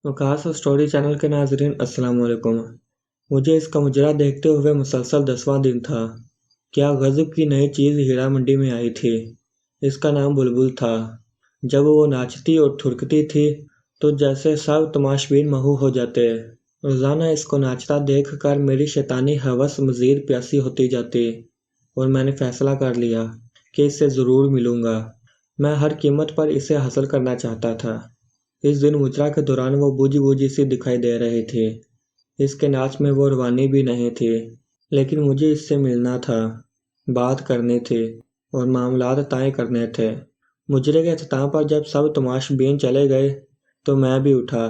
Waqas story channel के नाज़रीन अस्सलाम वालेकुम। मुझे इसका मुजरा देखते हुए मुसलसल 10वां दिन था। क्या गज़ब की नई चीज़ हीरा मंडी में आई थी। इसका नाम बुलबुल था। जब वो नाचती और ठुरकती थी तो जैसे सब तमाशबीन महू हो जाते। रोज़ाना इसको नाचता देख कर मेरी शैतानी हवस मज़ीद प्यासी होती जाती और मैंने फ़ैसला कर लिया कि इससे ज़रूर मिलूँगा। मैं हर कीमत पर इसे हासिल करना चाहता था। इस दिन मुजरा के दौरान वो बूझी बूझी सी दिखाई दे रही थी। इसके नाच में वो रवानी भी नहीं थी, लेकिन मुझे इससे मिलना था, बात करनी थी और मामलात तय करने थे। मुजरे के अख्ताम पर जब सब तमाशबीन चले गए तो मैं भी उठा।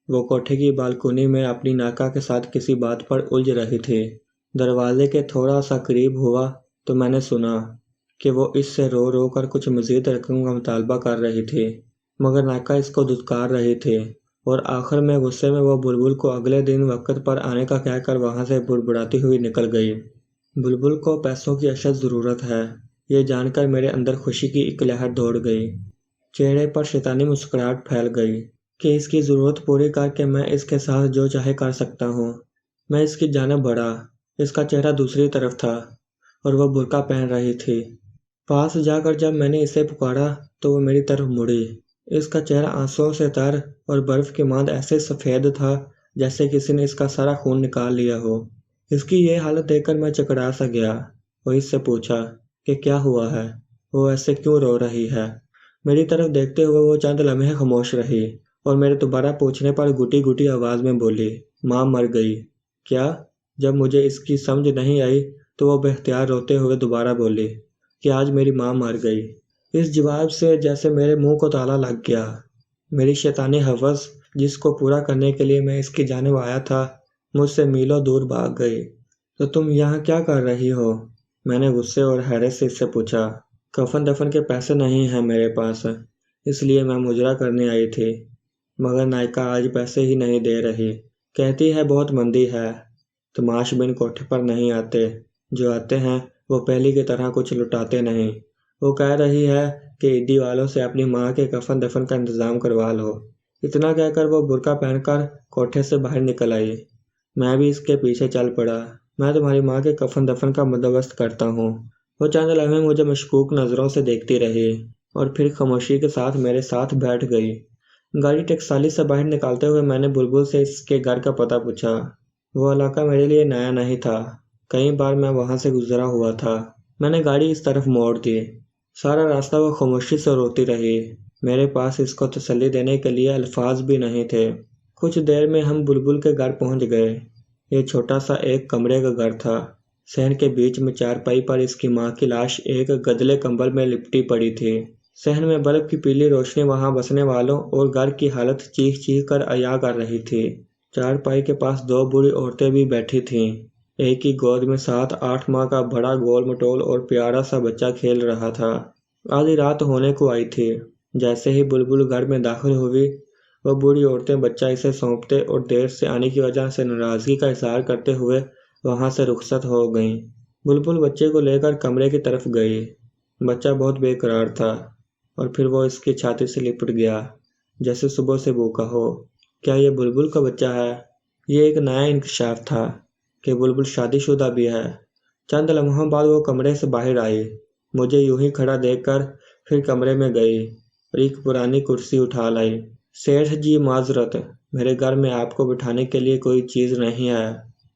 वो कोठे की बालकोनी में अपनी नाका के साथ किसी बात पर उलझ रही थी। दरवाजे के थोड़ा सा करीब हुआ तो मैंने सुना कि वो इससे रो रो कर कुछ मज़ीद रकम का मुतालबा कर रही थी, मगर नाका इसको धुतकार रही थी और आखिर में गुस्से में वो बुलबुल को अगले दिन वक्त पर आने का कहकर वहाँ से बुड़बुड़ाती हुई निकल गई। बुलबुल को पैसों की अशद ज़रूरत है, ये जानकर मेरे अंदर खुशी की एक लहर दौड़ गई। चेहरे पर शैतानी मुस्कुराहट फैल गई कि इसकी ज़रूरत पूरी करके मैं इसके साथ जो चाहे कर सकता हूँ। मैं इसकी जानिब बढ़ा। इसका चेहरा दूसरी तरफ था और वह बुर्का पहन रही थी। पास जाकर जब मैंने इसे पुकारा तो वो मेरी तरफ मुड़ी। इसका चेहरा आंसुओं से तर और बर्फ की मांद ऐसे सफ़ेद था जैसे किसी ने इसका सारा खून निकाल लिया हो। इसकी ये हालत देखकर मैं चकरा सा गया और इससे पूछा कि क्या हुआ है, वो ऐसे क्यों रो रही है। मेरी तरफ देखते हुए वो चंद लम्हे खामोश रही और मेरे दोबारा पूछने पर घुटी घुटी आवाज़ में बोली, माँ मर गई। क्या? जब मुझे इसकी समझ नहीं आई तो वो बेख्तियार रोते हुए दोबारा बोली कि आज मेरी माँ मर गई। इस जवाब से जैसे मेरे मुंह को ताला लग गया। मेरी शैतानी हवस जिसको पूरा करने के लिए मैं इसकी जानिब आया था, मुझसे मीलों दूर भाग गई। तो तुम यहाँ क्या कर रही हो? मैंने गुस्से और हैरत से इससे पूछा। कफन दफन के पैसे नहीं हैं मेरे पास, इसलिए मैं मुजरा करने आई थी, मगर नायका आज पैसे ही नहीं दे रही। कहती है बहुत मंदी है। तमाशबीन कोठे पर नहीं आते, जो आते हैं वो पहली की तरह कुछ लुटाते नहीं। वो कह रही है कि ईदी वालों से अपनी माँ के कफन दफन का इंतज़ाम करवा लो। इतना कहकर वो बुर्का पहनकर कोठे से बाहर निकल आई। मैं भी इसके पीछे चल पड़ा। मैं तुम्हारी माँ के कफन दफन का बंदोबस्त करता हूँ। वो चंद लम्हे मुझे मशकूक नज़रों से देखती रही और फिर खामोशी के साथ मेरे साथ बैठ गई। गाड़ी टकसाली से बाहर निकालते हुए मैंने बुलबुल से इसके घर का पता पूछा। वो इलाका मेरे लिए नया नहीं था, कई बार मैं वहाँ से गुजरा हुआ था। मैंने गाड़ी इस तरफ मोड़ दी। सारा रास्ता वो खामोशी से रोती रही। मेरे पास इसको तसल्ली देने के लिए अल्फाज भी नहीं थे। कुछ देर में हम बुलबुल के घर पहुंच गए। ये छोटा सा एक कमरे का घर था। सहन के बीच में चारपाई पर इसकी माँ की लाश एक गदले कंबल में लिपटी पड़ी थी। सहन में बल्ब की पीली रोशनी वहां बसने वालों और घर की हालत चीख चीख कर अया कर रही थी। चारपाई के पास दो बूढ़ी औरतें भी बैठी थीं। एक ही गोद में 7-8 माह का बड़ा गोल मटोल और प्यारा सा बच्चा खेल रहा था। आधी रात होने को आई थी। जैसे ही बुलबुल घर में दाखिल हुई, वह बूढ़ी औरतें बच्चा इसे सौंपते और देर से आने की वजह से नाराज़गी का इजहार करते हुए वहां से रुखसत हो गईं। बुलबुल बच्चे को लेकर कमरे की तरफ गई। बच्चा बहुत बेकरार था और फिर वो इसकी छाती से लिपट गया जैसे सुबह से भूखा हो। क्या ये बुलबुल का बच्चा है? ये एक नया इंकशाफ था कि बुलबुल शादीशुदा भी है। चंद लम्हों बाद वो कमरे से बाहर आई। मुझे यूं ही खड़ा देखकर फिर कमरे में गई और एक पुरानी कुर्सी उठा लाई। सेठ जी माजरत, मेरे घर में आपको बिठाने के लिए कोई चीज़ नहीं है।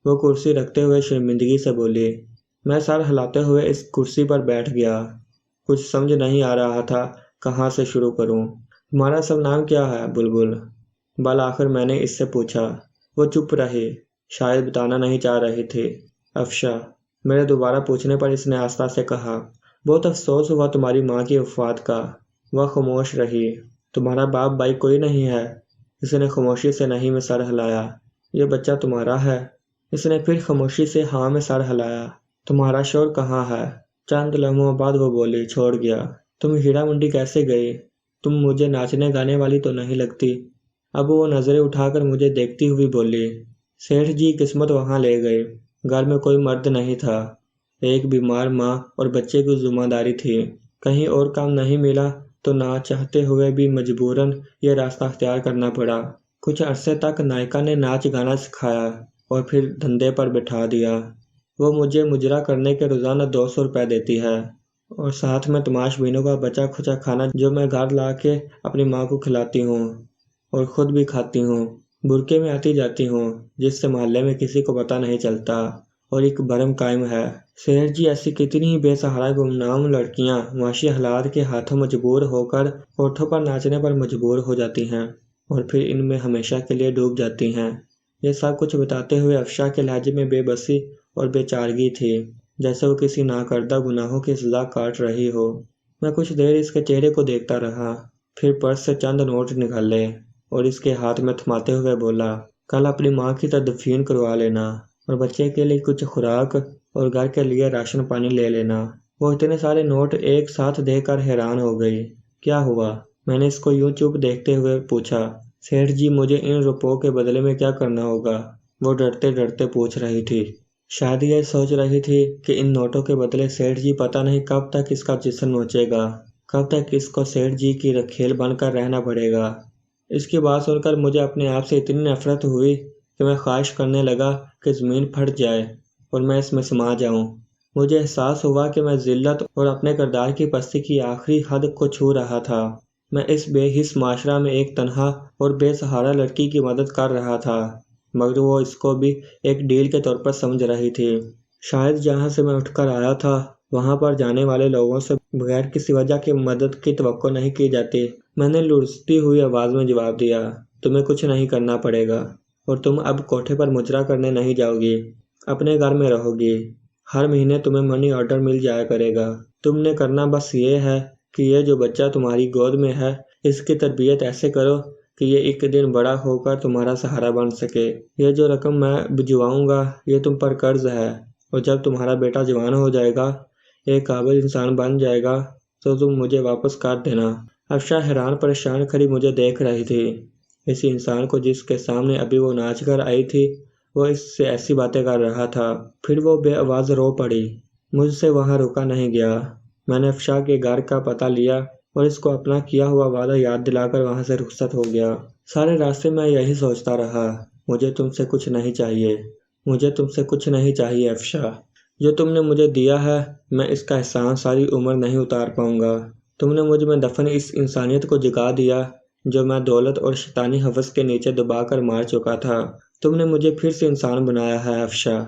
वो कुर्सी रखते हुए शर्मिंदगी से बोली। मैं सर हिलाते हुए इस कुर्सी पर बैठ गया। कुछ समझ नहीं आ रहा था कहाँ से शुरू करूँ। तुम्हारा सब नाम क्या है? बुलबुल। बल आखिर मैंने इससे पूछा। वो चुप रही, शायद बताना नहीं चाह रही थी। अफशा। मेरे दोबारा पूछने पर इसने आस्था से कहा। बहुत अफसोस हुआ तुम्हारी माँ की वफात का। वह खामोश रही। तुम्हारा बाप भाई कोई नहीं है? इसने खामोशी से नहीं में सर हिलाया। ये बच्चा तुम्हारा है? इसने फिर खामोशी से हाँ में सर हिलाया। तुम्हारा शोर कहाँ है? चंद लम्हों बाद वो बोली, छोड़ गया। तुम हीरा मंडी कैसे गई? तुम मुझे नाचने गाने वाली तो नहीं लगती। अब वो नज़रें उठाकर मुझे देखती हुई बोली। सेठ जी किस्मत वहाँ ले गए। घर में कोई मर्द नहीं था। एक बीमार माँ और बच्चे की जिम्मेदारी थी। कहीं और काम नहीं मिला तो ना चाहते हुए भी मजबूरन ये रास्ता अख्तियार करना पड़ा। कुछ अरसे तक नायिका ने नाच गाना सिखाया और फिर धंधे पर बिठा दिया। वो मुझे मुजरा करने के रोज़ाना 200 रुपये देती है और साथ में तमाशबीनों का बचा खुचा खाना जो मैं घर ला के अपनी माँ को खिलाती हूँ और ख़ुद भी खाती हूँ। बुरके में आती जाती हूँ जिससे मोहल्ले में किसी को पता नहीं चलता और एक भरम कायम है। सेठ जी, ऐसी कितनी ही बेसहारा गुमनाम लड़कियाँ मुआशी हालात के हाथों मजबूर होकर होठों पर नाचने पर मजबूर हो जाती हैं और फिर इनमें हमेशा के लिए डूब जाती हैं। ये सब कुछ बताते हुए अफशा के लहजे में बेबसी और बेचारगी थी, जैसे वो किसी नाकर्दा गुनाहों की सजा काट रही हो। मैं कुछ देर इसके चेहरे को देखता रहा, फिर पर्स से चंद नोट निकाले और इसके हाथ में थमाते हुए बोला, कल अपनी माँ की तदफीन करवा लेना और बच्चे के लिए कुछ खुराक और घर के लिए राशन पानी ले लेना। वो इतने सारे नोट एक साथ देखकर हैरान हो गई। क्या हुआ? मैंने इसको यूं चुप देखते हुए पूछा। सेठ जी, मुझे इन रुपयों के बदले में क्या करना होगा? वो डरते डरते पूछ रही थी। शायद ये सोच रही थी कि इन नोटों के बदले सेठ जी पता नहीं कब तक इसका जिस्म नोचेगा, कब तक इसको सेठ जी की रखेल बनकर रहना पड़ेगा। इसकी बात सुनकर मुझे अपने आप से इतनी नफरत हुई कि मैं ख्वाहिश करने लगा कि ज़मीन फट जाए और मैं इसमें समा जाऊं। मुझे एहसास हुआ कि मैं ज़िल्लत और अपने किरदार की पस्ती की आखिरी हद को छू रहा था। मैं इस बेहिस माशरा में एक तन्हा और बेसहारा लड़की की मदद कर रहा था, मगर वो इसको भी एक डील के तौर पर समझ रही थी। शायद जहाँ से मैं उठकर आया था वहाँ पर जाने वाले लोगों से बगैर किसी वजह की मदद की तवक्को नहीं की जाती। मैंने लुढ़कती हुई आवाज़ में जवाब दिया, तुम्हें कुछ नहीं करना पड़ेगा और तुम अब कोठे पर मुजरा करने नहीं जाओगी, अपने घर में रहोगी। हर महीने तुम्हें मनी ऑर्डर मिल जाया करेगा। तुमने करना बस ये है कि ये जो बच्चा तुम्हारी गोद में है इसकी तरबियत ऐसे करो कि ये एक दिन बड़ा होकर तुम्हारा सहारा बन सके। ये जो रकम मैं भिजवाऊंगा ये तुम पर कर्ज है और जब तुम्हारा बेटा जवान हो जाएगा, एक काबिल इंसान बन जाएगा, तो तुम मुझे वापस कर देना। अफशा हैरान परेशान खड़ी मुझे देख रही थी। इसी इंसान को जिसके सामने अभी वो नाच कर आई थी, वो इससे ऐसी बातें कर रहा था। फिर वो बेआवाज़ रो पड़ी। मुझसे वहाँ रुका नहीं गया। मैंने अफशा के घर का पता लिया और इसको अपना किया हुआ वादा याद दिलाकर वहाँ से रुखसत हो गया। सारे रास्ते मैं यही सोचता रहा, मुझे तुमसे कुछ नहीं चाहिए, मुझे तुमसे कुछ नहीं चाहिए अफशा। जो तुमने मुझे दिया है मैं इसका एहसान सारी उम्र नहीं उतार पाऊंगा। तुमने मुझ में दफन इस इंसानियत को जगा दिया जो मैं दौलत और शैतानी हवस के नीचे दबाकर मार चुका था। तुमने मुझे फिर से इंसान बनाया है अफशा।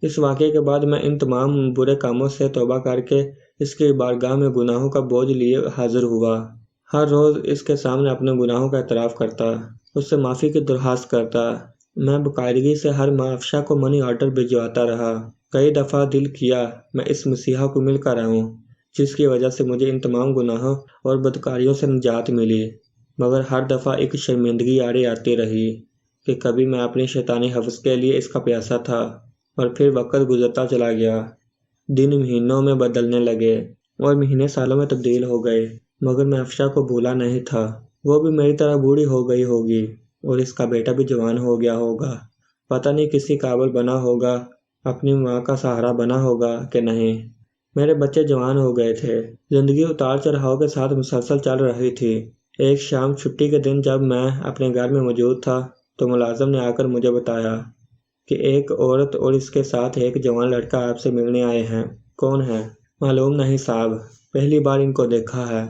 इस वाक़े के बाद मैं इन तमाम बुरे कामों से तौबा करके इसकी बारगाह में गुनाहों का बोझ लिए हाजिर हुआ। हर रोज़ इसके सामने अपने गुनाहों का एतराफ़ करता, उससे माफ़ी की दरख्वास्त करता। मैं बाकायदगी से हर माह अफशा को मनी ऑर्डर भिजवाता रहा। कई दफ़ा दिल किया मैं इस मसीहा को मिलकर आऊँ जिसकी वजह से मुझे इन तमाम गुनाहों और बदकारियों से निजात मिली, मगर हर दफ़ा एक शर्मिंदगी आड़े आती रही कि कभी मैं अपनी शैतानी हवस के लिए इसका प्यासा था। और फिर वक्त गुजरता चला गया, दिन महीनों में बदलने लगे और महीने सालों में तब्दील हो गए, मगर मैं अफशा को भूला नहीं था। वो भी मेरी तरह बूढ़ी हो गई होगी और इसका बेटा भी जवान हो गया होगा। पता नहीं किसी काबिल बना होगा, अपनी माँ का सहारा बना होगा कि नहीं। मेरे बच्चे जवान हो गए थे। ज़िंदगी उतार चढ़ाव के साथ मुसलसल चल रही थी। एक शाम छुट्टी के दिन जब मैं अपने घर में मौजूद था तो मुलाजिम ने आकर मुझे बताया कि एक औरत और इसके साथ एक जवान लड़का आपसे मिलने आए हैं। कौन है? मालूम नहीं साहब, पहली बार इनको देखा है,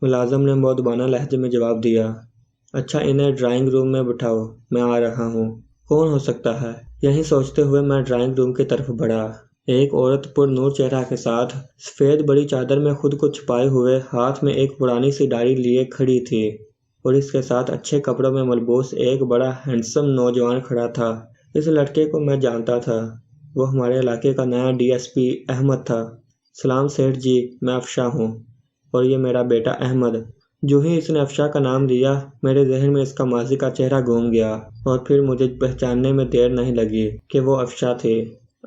मुलाजिम ने मौदबाना लहजे में जवाब दिया। अच्छा, इन्हें ड्राइंग रूम में बिठाओ, मैं आ रहा हूँ। कौन हो सकता है? यही सोचते हुए मैं ड्राइंग रूम की तरफ बढ़ा। एक औरत पुरनूर चेहरा के साथ सफ़ेद बड़ी चादर में खुद को छुपाए हुए हाथ में एक पुरानी सी डायरी लिए खड़ी थी और इसके साथ अच्छे कपड़ों में मलबूस एक बड़ा हैंडसम नौजवान खड़ा था। इस लड़के को मैं जानता था, वो हमारे इलाके का नया डीएसपी अहमद था। सलाम सेठ जी, मैं अफशा हूँ और ये मेरा बेटा अहमद। जो ही इसने अफशा का नाम लिया मेरे जहन में इसका माजी का चेहरा घूम गया और फिर मुझे पहचानने में देर नहीं लगी कि वो अफशा थे।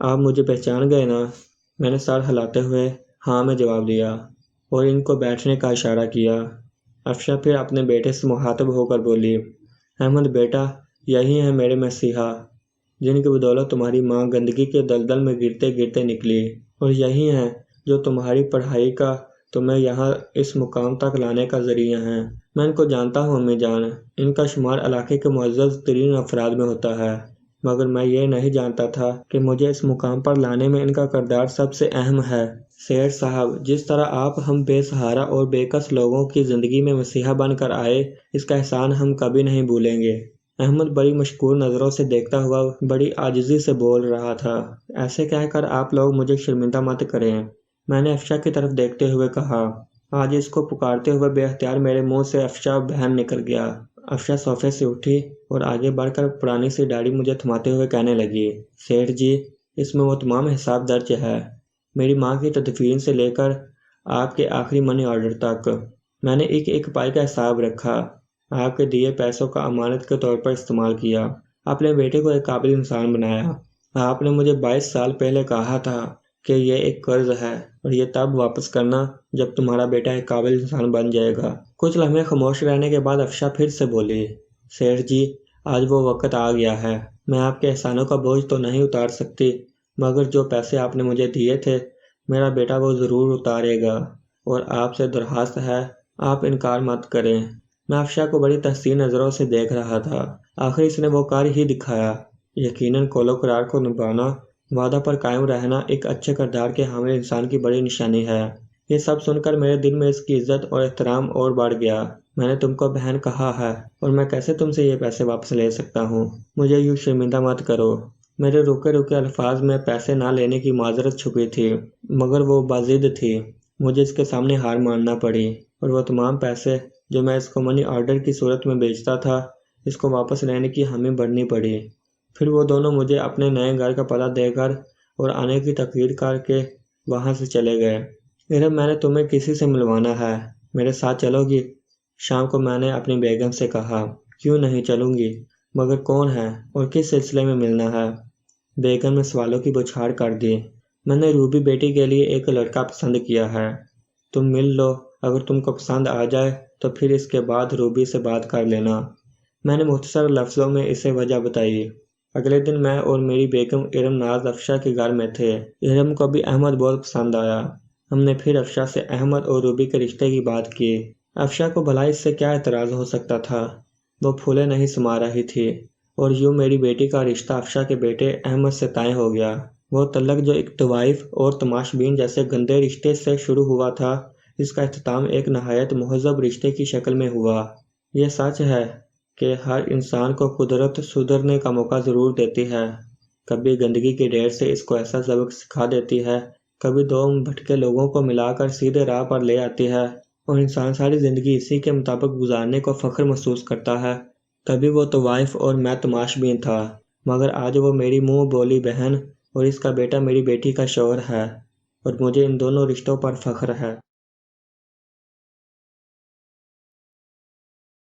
आप मुझे पहचान गए ना? मैंने सर हिलाते हुए हाँ में जवाब दिया और इनको बैठने का इशारा किया। अफशा फिर अपने बेटे से मुखातब होकर बोली, अहमद बेटा, यही है मेरे मसीहा जिनकी बदौलत तुम्हारी माँ गंदगी के दलदल में गिरते गिरते निकली, और यही हैं जो तुम्हारी पढ़ाई का تمہیں یہاں اس مقام تک لانے کا ذریعہ ہیں۔ میں ان کو جانتا ہوں امی جان، ان کا شمار علاقے کے معزز ترین افراد میں ہوتا ہے، مگر میں یہ نہیں جانتا تھا کہ مجھے اس مقام پر لانے میں ان کا کردار سب سے اہم ہے۔ سیٹھ صاحب، جس طرح آپ ہم بے سہارا اور بے کس لوگوں کی زندگی میں مسیحا بن کر آئے، اس کا احسان ہم کبھی نہیں بھولیں گے۔ احمد بڑی مشکور نظروں سے دیکھتا ہوا بڑی عاجزی سے بول رہا تھا۔ ایسے کہہ کر آپ لوگ مجھے شرمندہ مت کریں، میں نے افشا کی طرف دیکھتے ہوئے کہا۔ آج اس کو پکارتے ہوئے بے اختیار میرے منہ سے افشا بہن نکل گیا۔ افشا صوفے سے اٹھی اور آگے بڑھ کر پرانی سی داڑھی مجھے تھماتے ہوئے کہنے لگی، سیٹھ جی، اس میں وہ تمام حساب درج ہے، میری ماں کی تدفین سے لے کر آپ کے آخری منی آرڈر تک۔ میں نے ایک ایک پائی کا حساب رکھا، آپ کے دیے پیسوں کا امانت کے طور پر استعمال کیا، اپنے بیٹے کو ایک قابل انسان بنایا۔ آپ نے مجھے 22 سال پہلے کہا تھا کہ یہ ایک قرض ہے اور یہ تب واپس کرنا جب تمہارا بیٹا ایک قابل انسان بن جائے گا۔ کچھ لمحے خاموش رہنے کے بعد افشا پھر سے بولی، سیٹھ جی، آج وہ وقت آ گیا ہے، میں آپ کے احسانوں کا بوجھ تو نہیں اتار سکتی، مگر جو پیسے آپ نے مجھے دیے تھے میرا بیٹا وہ ضرور اتارے گا، اور آپ سے درخواست ہے آپ انکار مت کریں۔ میں افشا کو بڑی تحسین نظروں سے دیکھ رہا تھا، آخر اس نے وہ کر ہی دکھایا۔ یقیناً قول و قرار کو نبھانا، وعدہ پر قائم رہنا ایک اچھے کردار کے حامل انسان کی بڑی نشانی ہے۔ یہ سب سن کر میرے دل میں اس کی عزت اور احترام اور بڑھ گیا۔ میں نے تم کو بہن کہا ہے اور میں کیسے تم سے یہ پیسے واپس لے سکتا ہوں؟ مجھے یوں شرمندہ مت کرو۔ میرے رکے رکے الفاظ میں پیسے نہ لینے کی معذرت چھپی تھی، مگر وہ باضد تھی۔ مجھے اس کے سامنے ہار ماننا پڑی اور وہ تمام پیسے جو میں اس کو منی آرڈر کی صورت میں بیچتا تھا، اس کو واپس لینے کی ہمیں بڑھنی پڑی۔ پھر وہ دونوں مجھے اپنے نئے گھر کا پتہ دے کر اور آنے کی تقریر کر کے وہاں سے چلے گئے۔ ارم، میں نے تمہیں کسی سے ملوانا ہے، میرے ساتھ چلو گی؟ شام کو میں نے اپنی بیگم سے کہا۔ کیوں نہیں چلوں گی، مگر کون ہے اور کس سلسلے میں ملنا ہے؟ بیگم نے سوالوں کی بوچھاڑ کر دی۔ میں نے روبی بیٹی کے لیے ایک لڑکا پسند کیا ہے، تم مل لو، اگر تم کو پسند آ جائے تو پھر اس کے بعد روبی سے بات کر لینا۔ میں نے مختصر لفظوں میں اسے وجہ بتائی۔ اگلے دن میں اور میری بیگم ارم ناز افشا کے گھر میں تھے۔ ارم کو بھی احمد بہت پسند آیا۔ ہم نے پھر افشا سے احمد اور روبی کے رشتے کی بات کی۔ افشا کو بھلا اس سے کیا اعتراض ہو سکتا تھا، وہ پھولے نہیں سما رہی تھی، اور یوں میری بیٹی کا رشتہ افشا کے بیٹے احمد سے طے ہو گیا۔ وہ تعلق جو ایک طوائف اور تماش بین جیسے گندے رشتے سے شروع ہوا تھا، اس کا اختتام ایک نہایت مہذب رشتے کی شکل میں ہوا۔ یہ سچ ہے کہ ہر انسان کو قدرت سدھرنے کا موقع ضرور دیتی ہے، کبھی گندگی کے ڈھیر سے اس کو ایسا سبق سکھا دیتی ہے، کبھی دو بھٹکے لوگوں کو ملا کر سیدھے راہ پر لے آتی ہے اور انسان ساری زندگی اسی کے مطابق گزارنے کو فخر محسوس کرتا ہے۔ کبھی وہ طوائف اور میں تماش بین تھا، مگر آج وہ میری منہ بولی بہن اور اس کا بیٹا میری بیٹی کا شوہر ہے، اور مجھے ان دونوں رشتوں پر فخر ہے۔